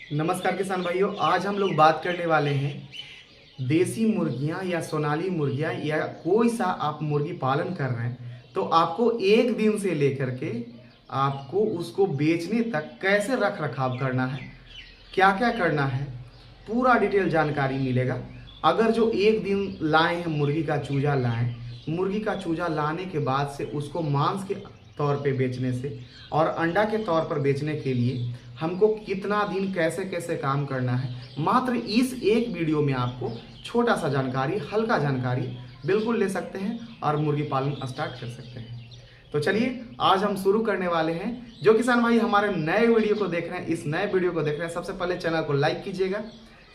नमस्कार किसान भाइयों, आज हम लोग बात करने वाले हैं देसी मुर्गियां या सोनाली मुर्गियां या कोई सा आप मुर्गी पालन कर रहे हैं तो आपको एक दिन से लेकर के आपको उसको बेचने तक कैसे रख रखाव करना है, क्या क्या करना है, पूरा डिटेल जानकारी मिलेगा। अगर जो एक दिन लाए हैं मुर्गी का चूजा लाएं, मुर्गी का चूजा लाने के बाद से उसको मांस के तौर पे बेचने से और अंडा के तौर पर बेचने के लिए हमको कितना दिन कैसे कैसे काम करना है, मात्र इस एक वीडियो में आपको छोटा सा जानकारी, हल्का जानकारी बिल्कुल ले सकते हैं और मुर्गी पालन स्टार्ट कर सकते हैं। तो चलिए आज हम शुरू करने वाले हैं। जो किसान भाई हमारे नए वीडियो को देख रहे हैं, इस नए वीडियो को देख रहे हैं, सबसे पहले चैनल को लाइक कीजिएगा,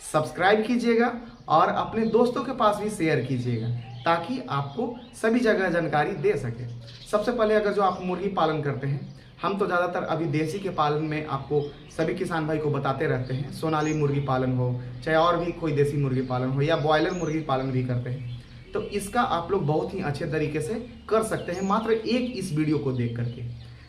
सब्सक्राइब कीजिएगा और अपने दोस्तों के पास भी शेयर कीजिएगा ताकि आपको सभी जगह जानकारी दे सके। सबसे पहले अगर जो आप मुर्गी पालन करते हैं, हम तो ज़्यादातर अभी देसी के पालन में आपको सभी किसान भाई को बताते रहते हैं। सोनाली मुर्गी पालन हो चाहे और भी कोई देसी मुर्गी पालन हो या ब्रॉयलर मुर्गी पालन भी करते हैं, तो इसका आप लोग बहुत ही अच्छे तरीके से कर सकते हैं मात्र एक इस वीडियो को देख करके।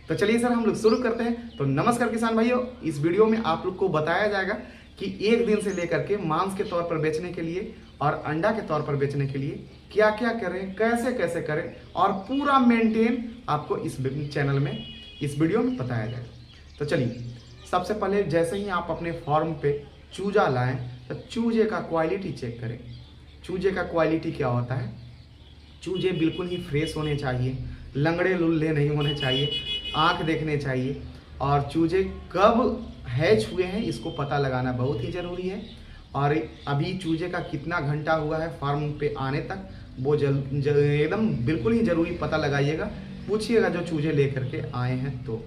तो चलिए सर हम लोग शुरू करते हैं। तो नमस्कार किसान भाइयों, इस वीडियो में आप लोग को बताया जाएगा कि एक दिन से लेकर के मांस के तौर पर बेचने के लिए और अंडा के तौर पर बेचने के लिए क्या क्या करें, कैसे कैसे करें और पूरा मेंटेन आपको इस चैनल में, इस वीडियो में बताया जाएगा। तो चलिए सबसे पहले जैसे ही आप अपने फार्म पे चूजा लाएं तो चूजे का क्वालिटी चेक करें। चूजे का क्वालिटी क्या होता है, चूजे बिल्कुल ही फ्रेश होने चाहिए, लंगड़े लुल्ले नहीं होने चाहिए, आंख देखने चाहिए और चूजे कब हैच हुए हैं इसको पता लगाना बहुत ही ज़रूरी है। और अभी चूजे का कितना घंटा हुआ है फार्म पे आने तक, वो एकदम बिल्कुल ही ज़रूरी पता लगाइएगा, पूछिएगा जो चूजे लेकर के आए हैं तो।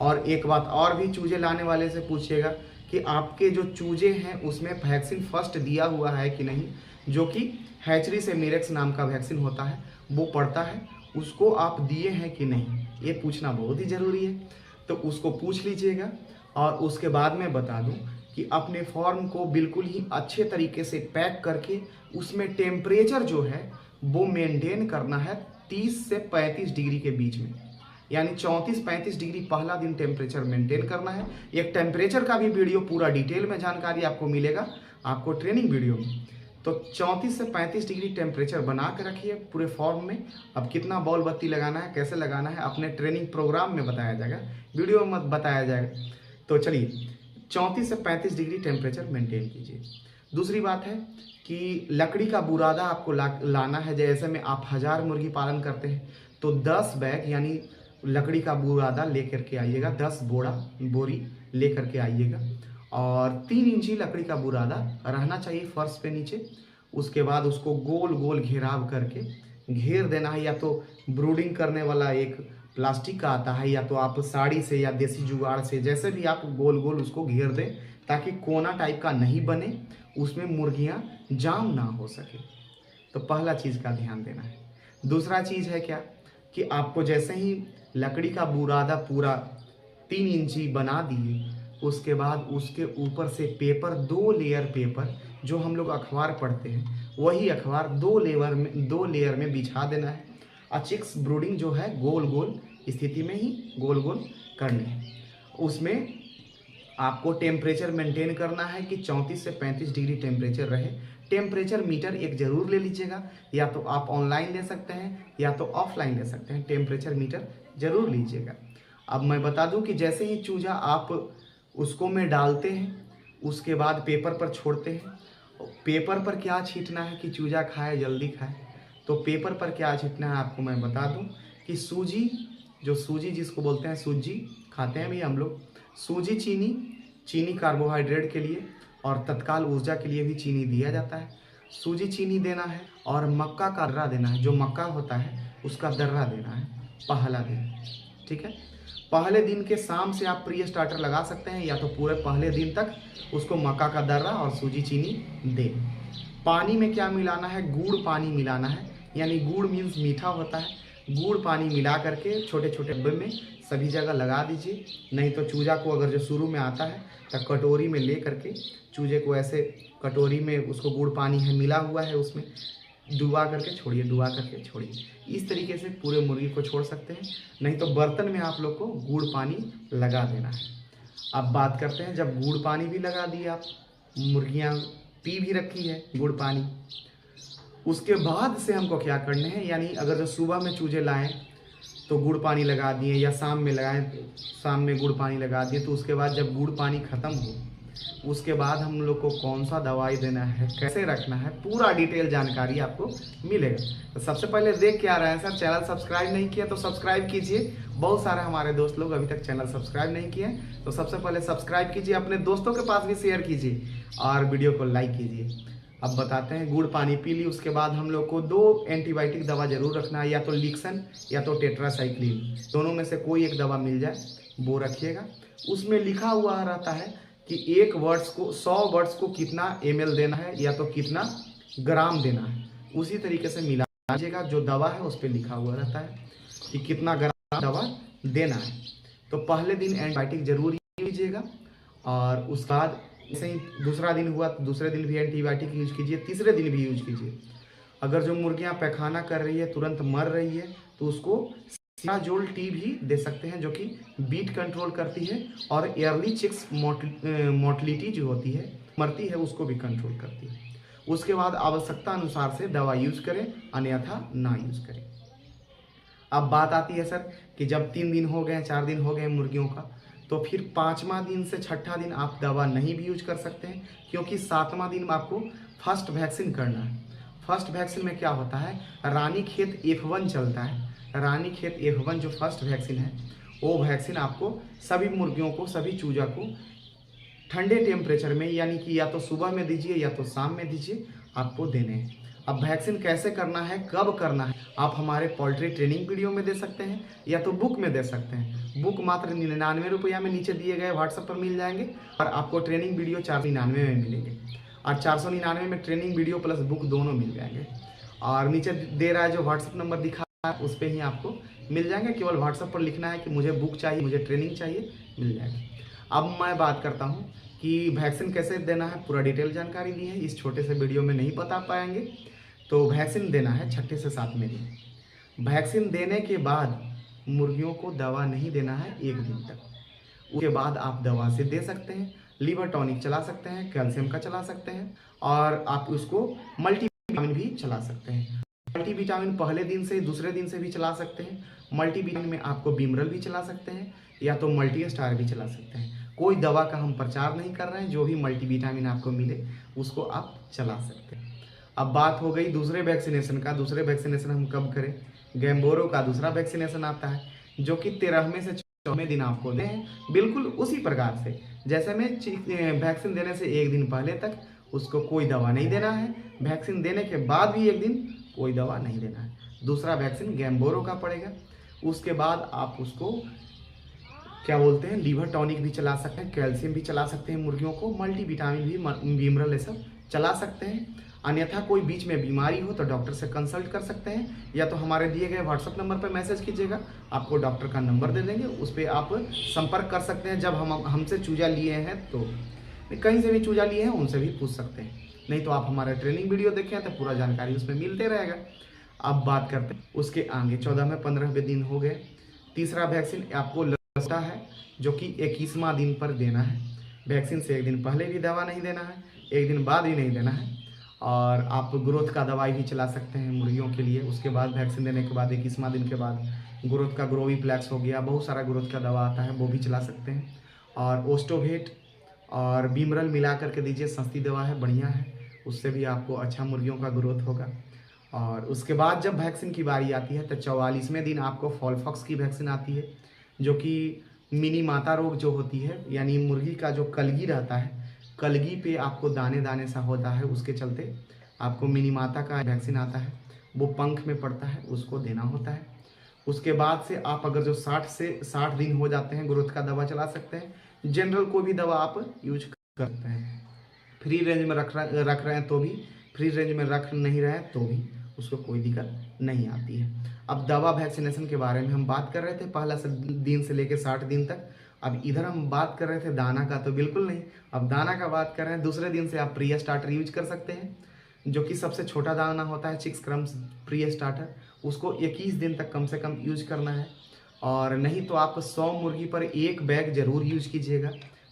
और एक बात और भी चूजे लाने वाले से पूछिएगा कि आपके जो चूजे हैं उसमें वैक्सीन फर्स्ट दिया हुआ है कि नहीं, जो कि हैचरी से मिरेक्स नाम का वैक्सीन होता है वो पड़ता है, उसको आप दिए हैं कि नहीं, ये पूछना बहुत ही ज़रूरी है। तो उसको पूछ लीजिएगा। और उसके बाद मैं बता दूं कि अपने फार्म को बिल्कुल ही अच्छे तरीके से पैक करके उसमें टेम्परेचर जो है वो मेंटेन करना है 30 से 35 डिग्री के बीच में, यानी 34-35 डिग्री पहला दिन टेम्परेचर मेंटेन करना है। एक टेम्परेचर का भी वीडियो पूरा डिटेल में जानकारी आपको मिलेगा आपको ट्रेनिंग वीडियो में। तो 34 से 35 डिग्री टेम्परेचर बना के रखिए पूरे फॉर्म में। अब कितना बॉल बत्ती लगाना है, कैसे लगाना है, अपने ट्रेनिंग प्रोग्राम में बताया जाएगा, वीडियो में बताया जाएगा। तो चलिए 34 से 35 डिग्री टेम्परेचर मेंटेन कीजिए। दूसरी बात है कि लकड़ी का बुरादा आपको लाना है। जैसे में आप 1000 मुर्गी पालन करते हैं तो 10 बैग यानी लकड़ी का बुरादा लेकर के आइएगा, 10 बोरी लेकर के आइएगा। और 3 इंची लकड़ी का बुरादा रहना चाहिए फर्श पे नीचे। उसके बाद उसको गोल गोल घेराव करके घेर देना है, या तो ब्रूडिंग करने वाला एक प्लास्टिक का आता है या तो आप साड़ी से या देसी जुगाड़ से, जैसे भी आप गोल गोल उसको घेर दें ताकि कोना टाइप का नहीं बने, उसमें मुर्गियां जाम ना हो सके। तो पहला चीज़ का ध्यान देना है। दूसरा चीज़ है क्या कि आपको जैसे ही लकड़ी का बुरादा पूरा 3 इंची बना दिए, उसके बाद उसके ऊपर से पेपर, 2 लेयर पेपर, जो हम लोग अखबार पढ़ते हैं वही अखबार 2 लेयर में बिछा देना है। और चिक्स ब्रूडिंग जो है गोल गोल स्थिति में ही गोल गोल करनी है। उसमें आपको टेम्परेचर मेंटेन करना है कि 34 से 35 डिग्री टेम्परेचर रहे। टेम्परेचर मीटर एक ज़रूर ले लीजिएगा, या तो आप ऑनलाइन ले सकते हैं या तो ऑफलाइन ले सकते हैं, टेम्परेचर मीटर ज़रूर लीजिएगा। अब मैं बता दूं कि जैसे ही चूजा आप उसको में डालते हैं उसके बाद पेपर पर छोड़ते हैं। पेपर पर क्या छींटना है कि चूजा खाए जल्दी खाए, तो पेपर पर क्या छींटना है आपको मैं बता दूं कि सूजी, जो सूजी जिसको बोलते हैं सूजी खाते हैं भी हम लोग, सूजी चीनी कार्बोहाइड्रेट के लिए और तत्काल ऊर्जा के लिए भी चीनी दिया जाता है। सूजी चीनी देना है और मक्का का दर्रा देना है, जो मक्का होता है उसका दर्रा देना है पहला दिन, ठीक है। पहले दिन के शाम से आप प्री स्टार्टर लगा सकते हैं, या तो पूरे पहले दिन तक उसको मक्का का दर्रा और सूजी चीनी दें। पानी में क्या मिलाना है, गुड़ पानी मिलाना है, यानी गुड़ मीन्स मीठा होता है। गुड़ पानी मिला करके छोटे छोटे डब्बे में सभी जगह लगा दीजिए। नहीं तो चूजा को अगर जो शुरू में आता है तो कटोरी में ले करके चूजे को ऐसे कटोरी में उसको गुड़ पानी है मिला हुआ है उसमें डुबा करके छोड़िए, डुबा करके छोड़िए। इस तरीके से पूरे मुर्गी को छोड़ सकते हैं। नहीं तो बर्तन में आप लोग को गुड़ पानी लगा देना है। अब बात करते हैं, जब गुड़ पानी भी लगा दिए आप, मुर्गियाँ पी भी रखी है गुड़ पानी, उसके बाद से हमको क्या करने हैं, यानी अगर जो सुबह में चूजे लाएं तो गुड़ पानी लगा दिए, या शाम में लगाएं शाम में गुड़ पानी लगा दिए, तो उसके बाद जब गुड़ पानी ख़त्म हो उसके बाद हम लोग को कौन सा दवाई देना है, कैसे रखना है, पूरा डिटेल जानकारी आपको मिलेगा। तो सबसे पहले देख के आ रहे हैं सर, चैनल सब्सक्राइब नहीं किया तो सब्सक्राइब कीजिए। बहुत सारे हमारे दोस्त लोग अभी तक चैनल सब्सक्राइब नहीं किए, तो सबसे पहले सब्सक्राइब कीजिए, अपने दोस्तों के पास भी शेयर कीजिए और वीडियो को लाइक कीजिए। अब बताते हैं, गुड़ पानी पी ली, उसके बाद हम लोग को 2 एंटीबायोटिक दवा जरूर रखना है, या तो लिक्सन या तो टेट्रासाइक्लिन, दोनों में से कोई एक दवा मिल जाए वो रखिएगा। उसमें लिखा हुआ रहता है कि 1 वर्ड्स को 100 वर्ड्स को कितना ml देना है या तो कितना ग्राम देना है, उसी तरीके से मिला लीजिएगा। जो दवा है उस पर लिखा हुआ रहता है कि कितना ग्राम दवा देना है। तो पहले दिन एंटीबायोटिक जरूर लीजिएगा, और उसके बाद जैसे ही दूसरा दिन हुआ तो दूसरे दिन भी एंटीबायोटिक यूज कीजिए, तीसरे दिन भी यूज कीजिए। अगर जो मुर्गियां पैखाना कर रही है, तुरंत मर रही है, तो उसको सिराजोल टी भी दे सकते हैं, जो कि बीट कंट्रोल करती है और एयरली चिक्स मोर्टलिटी जो होती है, मरती है, उसको भी कंट्रोल करती है। उसके बाद आवश्यकता अनुसार से दवा यूज करें, अन्यथा ना यूज करें। अब बात आती है सर कि जब 3 दिन हो गए, 4 दिन हो गए मुर्गियों का, तो फिर 5वां दिन से 6ठा दिन आप दवा नहीं भी यूज कर सकते हैं, क्योंकि 7वां दिन में आपको फर्स्ट वैक्सीन करना है। फर्स्ट वैक्सीन में क्या होता है, रानीखेत F1 चलता है। रानीखेत F1 जो फर्स्ट वैक्सीन है, वो वैक्सीन आपको सभी मुर्गियों को, सभी चूजा को ठंडे टेम्परेचर में, यानी कि या तो सुबह में दीजिए या तो शाम में दीजिए, आपको देने हैं। अब वैक्सीन कैसे करना है, कब करना है, आप हमारे पोल्ट्री ट्रेनिंग वीडियो में दे सकते हैं या तो बुक में दे सकते हैं। बुक मात्र 99 रुपया में नीचे दिए गए व्हाट्सएप पर मिल जाएंगे, और आपको ट्रेनिंग वीडियो 499 में मिलेंगे, और 499 में ट्रेनिंग वीडियो प्लस बुक दोनों मिल जाएंगे। और नीचे दे रहा है जो व्हाट्सएप नंबर दिखा रहा है, उस पर ही आपको मिल जाएंगे। केवल व्हाट्सएप पर लिखना है कि मुझे बुक चाहिए, मुझे ट्रेनिंग चाहिए, मिल जाएगा। अब मैं बात करता हूँ कि वैक्सीन कैसे देना है, पूरा डिटेल जानकारी दी है, इस छोटे से वीडियो में नहीं बता पाएंगे। तो वैक्सीन देना है 6ठे से 7वें दिन। वैक्सीन देने के बाद मुर्गियों को दवा नहीं देना है 1 दिन तक। उसके बाद आप दवा से दे सकते हैं, लीवर टॉनिक चला सकते हैं, कैल्शियम का चला सकते हैं, और आप उसको मल्टीविटामिन भी चला सकते हैं। मल्टीविटामिन पहले दिन से, दूसरे दिन से भी चला सकते हैं। मल्टीविटामिन में आपको बिमरल भी चला सकते हैं, या तो मल्टी स्टार भी चला सकते हैं। कोई दवा का हम प्रचार नहीं कर रहे हैं, जो भी मल्टीविटामिन आपको मिले उसको आप चला सकते हैं। अब बात हो गई दूसरे वैक्सीनेशन का। दूसरे वैक्सीनेशन हम कब करें, गैम्बोरो का दूसरा वैक्सीनेशन आता है, जो कि 13वें से 14वें दिन आपको दें, बिल्कुल उसी प्रकार से जैसे में वैक्सीन देने से 1 दिन पहले तक उसको कोई दवा नहीं देना है, वैक्सीन देने के बाद भी 1 दिन कोई दवा नहीं देना है। दूसरा वैक्सीन गैम्बोरो का पड़ेगा। उसके बाद आप उसको क्या बोलते हैं, लीवर टॉनिक भी चला सकते हैं, कैल्शियम भी चला सकते हैं मुर्गियों को, मल्टीविटामिन भी, बिमरल, ये सब चला सकते हैं। अन्यथा कोई बीच में बीमारी हो तो डॉक्टर से कंसल्ट कर सकते हैं, या तो हमारे दिए गए व्हाट्सएप नंबर पर मैसेज कीजिएगा, आपको डॉक्टर का नंबर दे देंगे, उस पर आप संपर्क कर सकते हैं। जब हमसे चूजा लिए हैं, तो कहीं से भी चूजा लिए हैं उनसे भी पूछ सकते हैं, नहीं तो आप हमारे ट्रेनिंग वीडियो देखें तो पूरा जानकारी उसमें मिलते रहेगा। अब बात करते हैं उसके आगे, 14वें 15वें दिन हो गए। तीसरा वैक्सीन आपको लगता है, जो कि 21वां दिन पर देना है। वैक्सीन से 1 दिन पहले भी दवा नहीं देना है, 1 दिन बाद भी नहीं देना है। और आप ग्रोथ का दवाई भी चला सकते हैं मुर्गियों के लिए। उसके बाद वैक्सीन देने के बाद 21वां दिन के बाद ग्रोथ का ग्रोवीप्लेक्स हो गया, बहुत सारा ग्रोथ का दवा आता है, वो भी चला सकते हैं। और ओस्टोवेट और बिमरल मिला करके दीजिए, सस्ती दवा है, बढ़िया है, उससे भी आपको अच्छा मुर्गियों का ग्रोथ होगा। और उसके बाद जब वैक्सीन की बारी आती है तो 44वें दिन आपको फॉलफॉक्स की वैक्सीन आती है, जो कि मिनी माता रोग जो होती है, यानी मुर्गी का जो कलगी रहता है, कलगी पे आपको दाने दाने सा होता है, उसके चलते आपको मिनी माता का वैक्सीन आता है, वो पंख में पड़ता है, उसको देना होता है। उसके बाद से आप अगर जो 60 से 60 दिन हो जाते हैं, ग्रोथ का दवा चला सकते हैं। जनरल कोई भी दवा आप यूज कर सकते हैं। फ्री रेंज में रख रहे हैं तो भी, फ्री रेंज में रख नहीं रहे हैं तो भी उसको कोई दिक्कत नहीं आती है। अब दवा वैक्सीनेशन के बारे में हम बात कर रहे थे, पहला दिन से लेकर 60 दिन तक। अब इधर हम बात कर रहे थे दाना का, तो बिल्कुल नहीं, अब दाना का बात कर रहे हैं। दूसरे दिन से आप प्रिया स्टार्टर यूज कर सकते हैं, जो कि सबसे छोटा दाना होता है, 6 क्रम्स प्रिया स्टार्टर, उसको 21 दिन तक कम से कम यूज करना है। और नहीं तो आप 100 मुर्गी पर 1 बैग जरूर यूज कीजिएगा।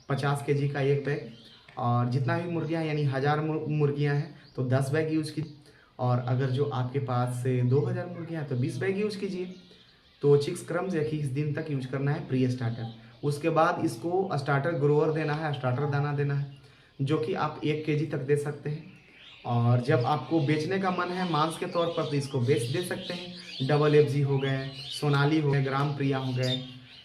50 केजी का एक बैग। और जितना भी मुर्गियाँ यानी 1000 मुर्गियाँ हैं तो 10 बैग यूज़ कीजिए। और अगर जो आपके पास से 2000 मुर्गियाँ हैं तो 20 बैग यूज़ कीजिए। तो चिक्स क्रम्स 21 दिन तक यूज करना है प्री स्टार्टर। उसके बाद इसको स्टार्टर ग्रोअर देना है, स्टार्टर दाना देना है, जो कि आप 1 केजी तक दे सकते हैं। और जब आपको बेचने का मन है मांस के तौर पर तो इसको बेच दे सकते हैं। डबल एफजी हो गए, सोनाली हो गए, ग्राम प्रिया हो गए,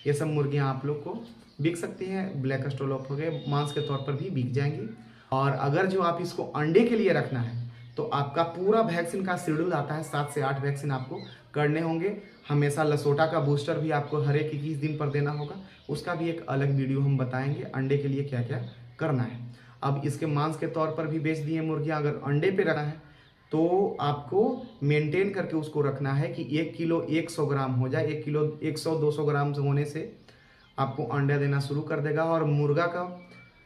ये सब मुर्गियाँ आप लोग को बिक सकती हैं। ब्लैक स्टोलोप हो गए, मांस के तौर पर भी बिक जाएंगी। और अगर जो आप इसको अंडे के लिए रखना है तो आपका पूरा वैक्सीन का शेड्यूल आता है, 7 से 8 वैक्सीन आपको करने होंगे। हमेशा लसोटा का बूस्टर भी आपको हर एक 21 दिन पर देना होगा, उसका भी एक अलग वीडियो हम बताएंगे अंडे के लिए क्या क्या करना है। अब इसके मांस के तौर पर भी बेच दिए मुर्गियाँ, अगर अंडे पे रखना है तो आपको मेंटेन करके उसको रखना है कि 1 किलो 100 ग्राम हो जाए। 1 किलो 100-200 ग्राम होने से आपको अंडा देना शुरू कर देगा। और मुर्गा का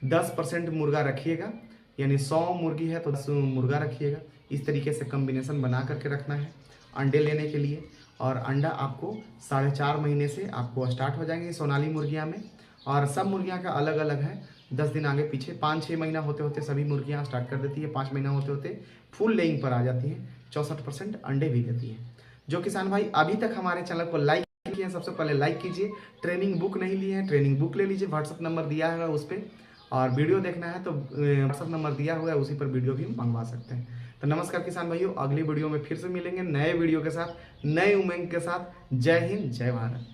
10% मुर्गा रखिएगा, यानी 100 मुर्गी है तो 10 मुर्गा रखिएगा। इस तरीके से कम्बिनेशन बना करके रखना है अंडे लेने के लिए। और अंडा आपको 4.5 महीने से आपको स्टार्ट हो जाएंगे सोनाली मुर्गियाँ में। और सब मुर्गियाँ का अलग अलग है, 10 दिन आगे पीछे, 5-6 महीना होते होते सभी मुर्गियाँ स्टार्ट कर देती है, 5 महीना होते होते फुल लेइंग पर आ जाती हैं, 64% अंडे भी देती है। जो किसान भाई अभी तक हमारे चैनल को लाइक किए हैं, सबसे पहले लाइक कीजिए। ट्रेनिंग बुक नहीं लिए हैं, ट्रेनिंग बुक ले लीजिए, व्हाट्सअप नंबर दिया है उस पर। और वीडियो देखना है तो व्हाट्सअप नंबर दिया हुआ है, उसी पर वीडियो भी मंगवा सकते हैं। तो नमस्कार किसान भाइयों, अगली वीडियो में फिर से मिलेंगे नए वीडियो के साथ, नए उमंग के साथ। जय हिंद, जय भारत।